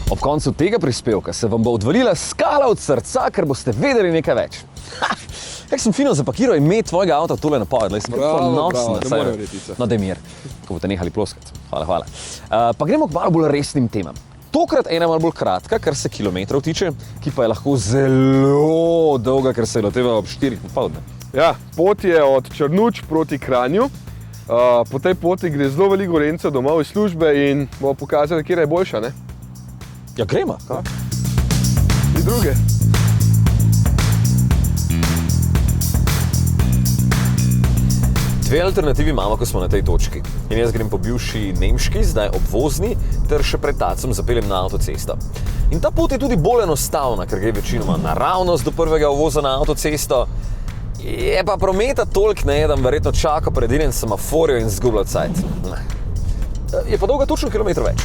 Ob koncu tega prispevka se vam bo odvalila skala od srca, ker boste vedeli nekaj več. Kako sem fino zapakiral ime tvojega avta tole napoved, sem ponosen. Ne morem retica. No, daj mir, ko boste nehali ploskati. Hvala. Pa gremo k malo bolj resnim temam. Tokrat ena malo bolj kratka, kar se kilometrov tiče, ki pa je lahko zelo dolga, ker se je loteva ob 4 popoldne. Ja, pot je od Črnuč proti Kranju. Po tej poti gre zelo veliko Gorenjcev domov iz službe in bomo pokazali, kje je boljša, ne? Ja, gremo. Ni druge. Dve alternativi imamo, ko smo na tej točki. In jaz grem po bivši nemški, zdaj obvozni, ter še pred tacem zapeljem na avtocesto. In ta pot je tudi bolj enostavna, ker gre večinoma naravnost do prvega uvoza na avtocesto. Je pa prometa toliko, ne, da verjetno čaka pred enim semaforjem in zgublja cajt. Je pa dolga točno kilometr več.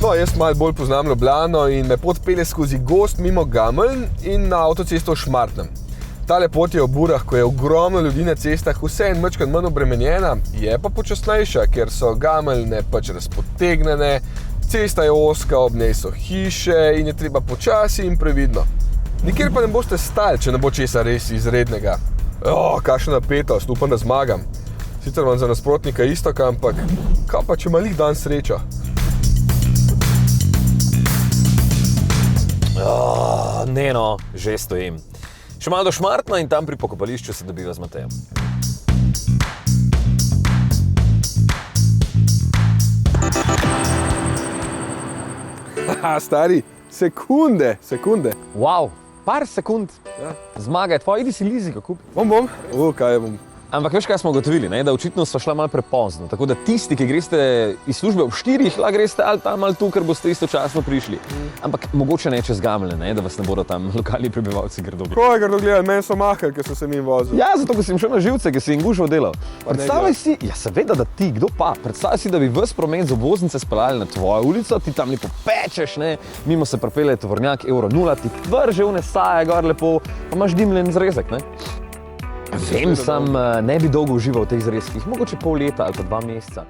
No, jaz malo bolj poznam Ljubljano in me pot pelje skozi gozd mimo Gameljn in na avtocesto v Šmartnem. Tale pot je ob urah, ko je ogromno ljudi na cestah, vse en majčkeno manj obremenjena, je pa počasnejša, ker so Gameljne pač razpotegnjene, cesta je ozka, ob njej so hiše in je treba počasi in previdno. Nikjer pa ne boste stali, če ne bo česa res izrednega. Kakšna napetost, upam, da zmagam. Sicer vam za nasprotnika Iztoka, ampak kaj pa, če malih dan sreča? Ne no, že stojim. Še malo do Šmartna in tam pri pokopališču se dobiva z Matejem. Stari, sekunde. Wow, par sekund. Ja. Zmaga je tvoja, idi si liziko kupi. Bom. Kaj bom? Ampak veš, kaj smo ugotovili, ne? Da očitno sva šla malo prepozno. Tako da tisti, ki greste iz službe ob 4, lahko greste ali tam ali tu, ker boste istočasno prišli. Ampak mogoče ne čez Gameljne, ne? Da vas ne bodo tam lokalni prebivalci grdo gledali. Ko je grdo gledali? Meni so mahali, ker so se mi vozili. Ja, zato, ker si jim šel na živce, ker si jim gužvo delal. Predstavljaj si, ja seveda, da ti, kdo pa? Predstavljaj si, da bi ves promet z obvoznice speljali na tvojo ulico, ti tam lepo pečeš, ne? Mimo se pripelje tovornjak €0, ti vrže vne saje gor lepo, pa imaš dimljen zrezek, ne? Vem, sam ne bi dolgo užival v teh zrezkih, mogoče pol leta ali pa 2 meseca.